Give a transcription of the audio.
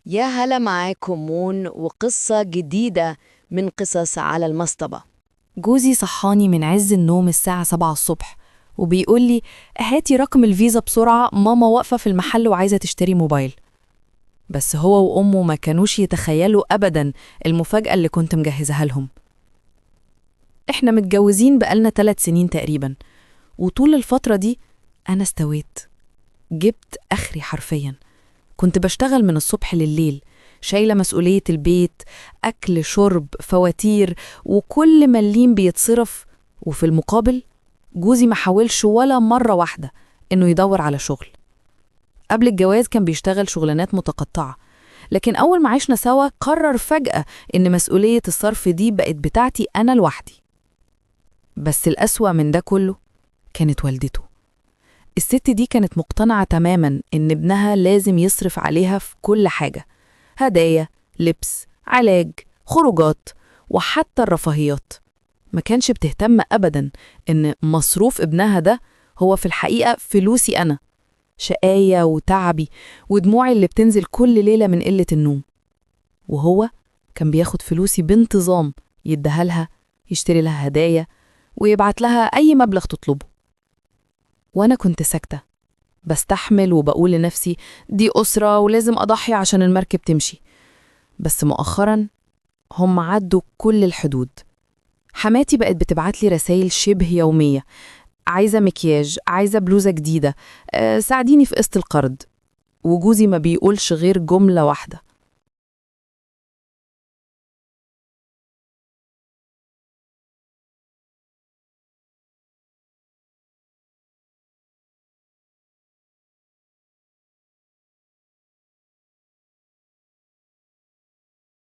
يا هلا معاكم مون وقصة جديدة من قصص على المصطبة. جوزي صحاني من عز النوم الساعة 7 الصبح وبيقول لي هاتي رقم الفيزا بسرعة، ماما واقفة في المحل وعايزة تشتري موبايل. بس هو وأمه ما كانوش يتخيلوا أبدا المفاجأة اللي كنت مجهزها لهم. إحنا متجوزين بقالنا 3 سنين تقريبا، وطول الفترة دي أنا استويت، جبت آخري حرفيا. كنت بشتغل من الصبح لليل، شايلة مسؤولية البيت، أكل شرب فواتير، وكل مليم بيتصرف. وفي المقابل جوزي ما حاولش ولا مرة واحدة إنه يدور على شغل. قبل الجواز كان بيشتغل شغلانات متقطعة، لكن أول ما عشنا سوا قرر فجأة إن مسؤولية الصرف دي بقت بتاعتي أنا لوحدي. بس الأسوأ من ده كله كانت والدته. الست دي كانت مقتنعة تماماً إن ابنها لازم يصرف عليها في كل حاجة، هدايا، لبس، علاج، خروجات، وحتى الرفاهيات. ما كانش بتهتم أبداً إن مصروف ابنها ده هو في الحقيقة فلوسي أنا، شقاية وتعبي ودموعي اللي بتنزل كل ليلة من قلة النوم. وهو كان بياخد فلوسي بانتظام، يديها لها، يشتري لها هدايا، ويبعت لها أي مبلغ تطلبه. وأنا كنت ساكتة، بستحمل وبقول لنفسي دي أسرة ولازم أضحي عشان المركب تمشي. بس مؤخراً هم عدوا كل الحدود. حماتي بقت بتبعت لي رسائل شبه يومية: عايزة مكياج، عايزة بلوزة جديدة، ساعديني في قسط القرض. وجوزي ما بيقولش غير جملة واحدة: